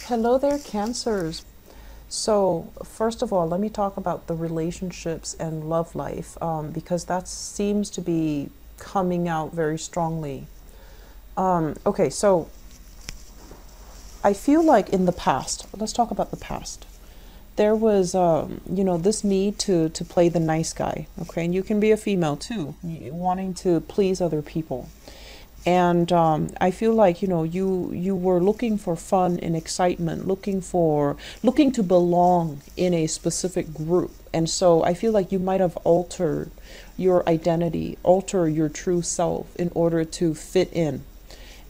Hello there, Cancers. So, first of all, let me talk about the relationships and love life because that seems to be coming out very strongly. Okay, so I feel like in the past, let's talk about the past. There was, this need to play the nice guy, okay? And you can be a female too, wanting to please other people. And I feel like you were looking for fun and excitement, looking to belong in a specific group. And so I feel like you might have altered your identity, alter your true self in order to fit in.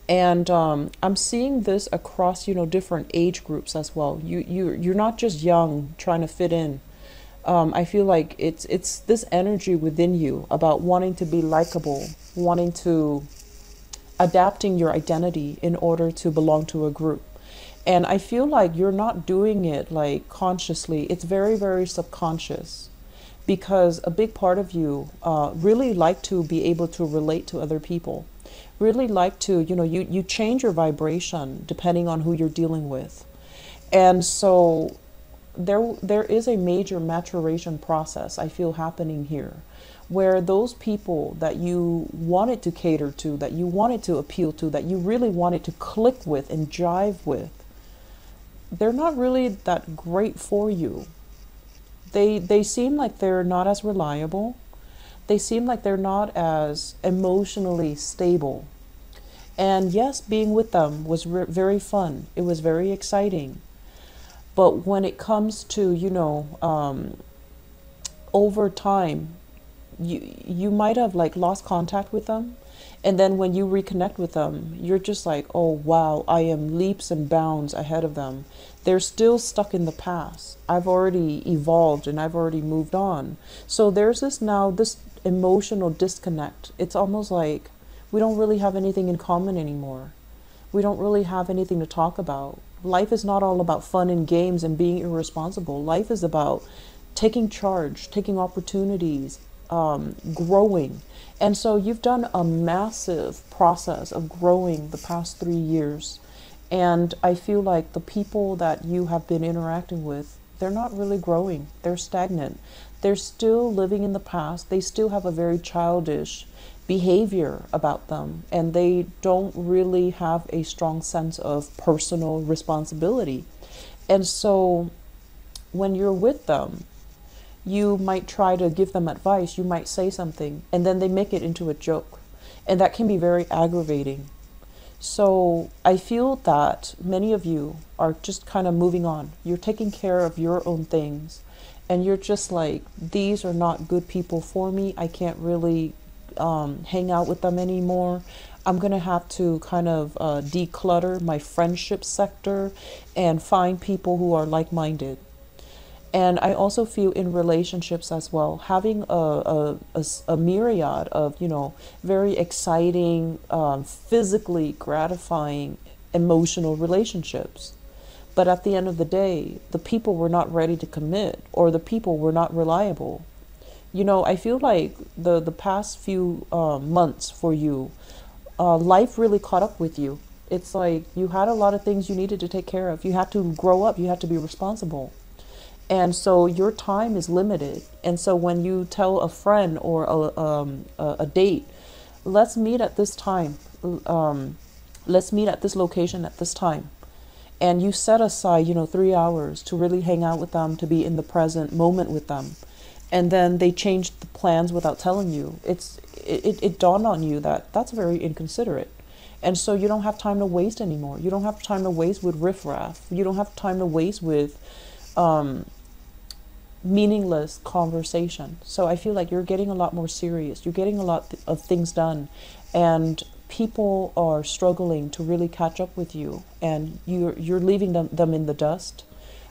And I'm seeing this across different age groups as well. You're not just young trying to fit in. I feel like it's this energy within you about wanting to be likable, wanting to adapting your identity in order to belong to a group. And I feel like you're not doing it like consciously. It's very, very subconscious because a big part of you really like to be able to relate to other people, really like to, you change your vibration depending on who you're dealing with. And so there is a major maturation process I feel happening here where those people that you wanted to cater to, that you wanted to appeal to, that you really wanted to click with and jive with, they're not really that great for you. They seem like they're not as reliable. They seem like they're not as emotionally stable. And yes, being with them was very fun. It was very exciting. But when it comes to, over time, you might have like lost contact with them, and then when you reconnect with them, you're just like, oh wow, I am leaps and bounds ahead of them. They're still stuck in the past. I've already evolved and I've already moved on. So there's this emotional disconnect. It's almost like we don't really have anything in common anymore. We don't really have anything to talk about. Life is not all about fun and games and being irresponsible. Life is about taking charge, taking opportunities, growing. And so you've done a massive process of growing the past 3 years. And I feel like the people that you have been interacting with, they're not really growing. They're stagnant. They're still living in the past. They still have a very childish behavior about them. And they don't really have a strong sense of personal responsibility. And so when you're with them, you might try to give them advice, you might say something, and then they make it into a joke. And that can be very aggravating. So I feel that many of you are just kind of moving on. You're taking care of your own things. And you're just like, these are not good people for me. I can't really hang out with them anymore. I'm going to have to kind of declutter my friendship sector and find people who are like-minded. And I also feel in relationships as well, having a myriad of, very exciting, physically gratifying, emotional relationships. But at the end of the day, the people were not ready to commit, or the people were not reliable. I feel like the past few months for you, life really caught up with you. It's like you had a lot of things you needed to take care of. You had to grow up. You had to be responsible. And so your time is limited. And so when you tell a friend or a date, let's meet at this time, let's meet at this location at this time, and you set aside 3 hours to really hang out with them, to be in the present moment with them, and then they changed the plans without telling you, it dawned on you that that's very inconsiderate. And so you don't have time to waste anymore. You don't have time to waste with riffraff. You don't have time to waste with meaningless conversation. So I feel like you're getting a lot more serious. You're getting a lot of things done, and people are struggling to really catch up with you, and you're leaving them in the dust,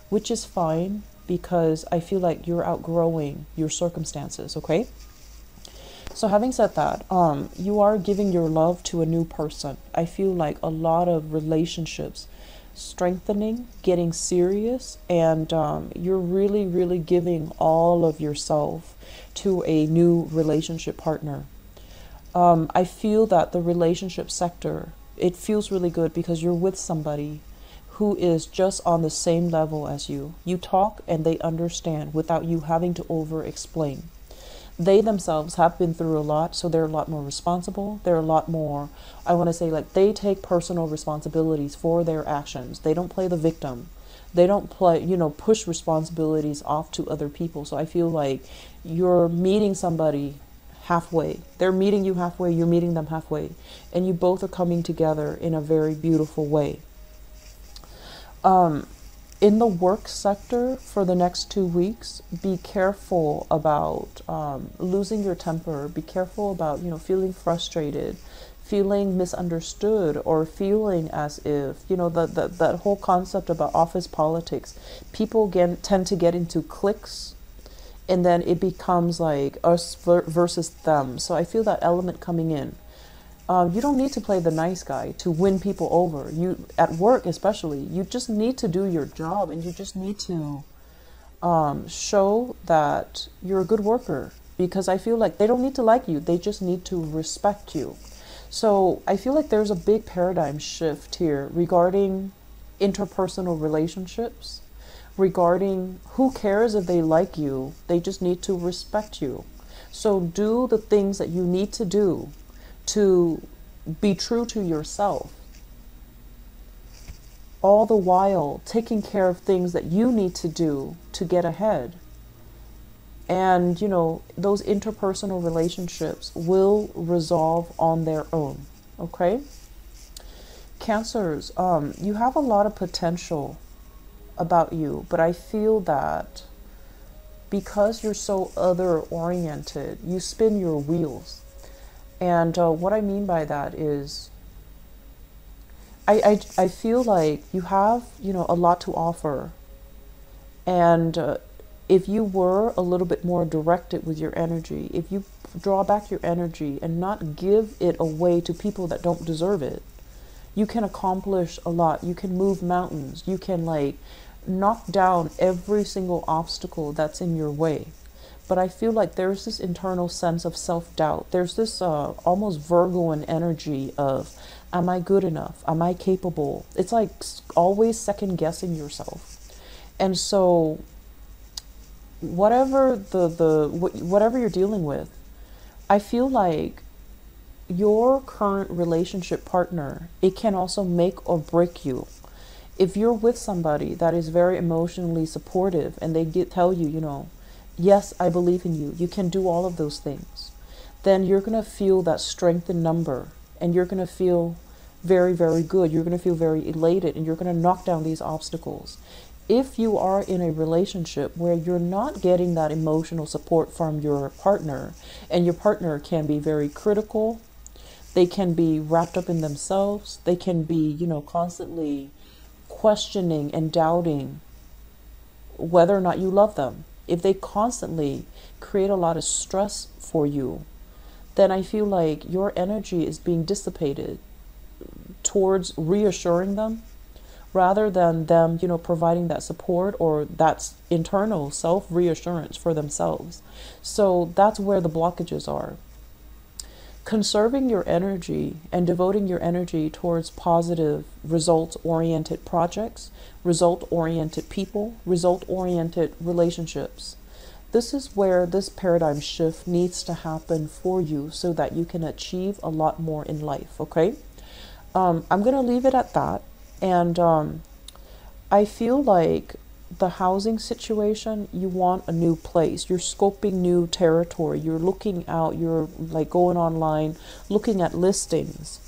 which is fine because I feel like you're outgrowing your circumstances. Okay. So having said that, you are giving your love to a new person. I feel like a lot of relationships strengthening, getting serious, and you're really, really giving all of yourself to a new relationship partner. I feel that the relationship sector, it feels really good because you're with somebody who is just on the same level as you. You talk and they understand without you having to over explain. They themselves have been through a lot, so they're a lot more responsible. They're a lot more, I want to say, like, they take personal responsibilities for their actions. They don't play the victim. They don't play, push responsibilities off to other people. So I feel like you're meeting somebody halfway. They're meeting you halfway, you're meeting them halfway, and you both are coming together in a very beautiful way. In the work sector for the next 2 weeks, be careful about losing your temper. Be careful about, feeling frustrated, feeling misunderstood, or feeling as if, that whole concept about office politics. People tend to get into cliques, and then it becomes like us versus them. So I feel that element coming in. You don't need to play the nice guy to win people over. You, at work especially, you just need to do your job, and you just need to show that you're a good worker, because I feel like they don't need to like you. They just need to respect you. So I feel like there's a big paradigm shift here regarding interpersonal relationships, regarding who cares if they like you. They just need to respect you. So do the things that you need to do to be true to yourself, all the while taking care of things that you need to do to get ahead. And those interpersonal relationships will resolve on their own. Okay, Cancers, you have a lot of potential about you, but I feel that because you're so other oriented, you spin your wheels. And what I mean by that is, I feel like you have, a lot to offer. And if you were a little bit more directed with your energy, if you draw back your energy and not give it away to people that don't deserve it, you can accomplish a lot. You can move mountains. You can knock down every single obstacle that's in your way. But I feel like there's this internal sense of self-doubt. There's this almost Virgoan energy of, am I good enough? Am I capable? It's like always second guessing yourself. And so whatever whatever you're dealing with, I feel like your current relationship partner, it can also make or break you. If you're with somebody that is very emotionally supportive and they tell you, yes, I believe in you, you can do all of those things, then you're going to feel that strength in number, and you're going to feel very, very good. You're going to feel very elated, and you're going to knock down these obstacles. If you are in a relationship where you're not getting that emotional support from your partner, and your partner can be very critical, they can be wrapped up in themselves, they can be, constantly questioning and doubting whether or not you love them. If they constantly create a lot of stress for you, then I feel like your energy is being dissipated towards reassuring them rather than them, providing that support or that internal self-reassurance for themselves. So that's where the blockages are. Conserving your energy and devoting your energy towards positive results-oriented projects, result-oriented people, result-oriented relationships. This is where this paradigm shift needs to happen for you so that you can achieve a lot more in life, okay? I'm going to leave it at that. And I feel like the housing situation, you want a new place. You're scoping new territory. You're looking out. You're going online, looking at listings.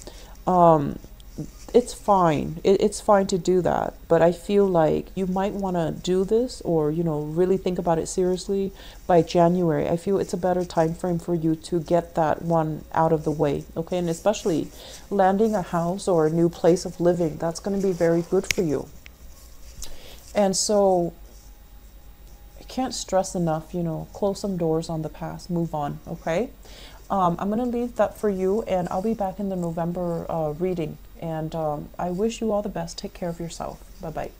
It's fine. It's fine to do that. But I feel like you might want to do this or, really think about it seriously by January. I feel it's a better time frame for you to get that one out of the way. Okay. And especially landing a house or a new place of living, that's going to be very good for you. And so I can't stress enough, close some doors on the past, move on, okay? I'm going to leave that for you, and I'll be back in the November reading. And I wish you all the best. Take care of yourself. Bye-bye.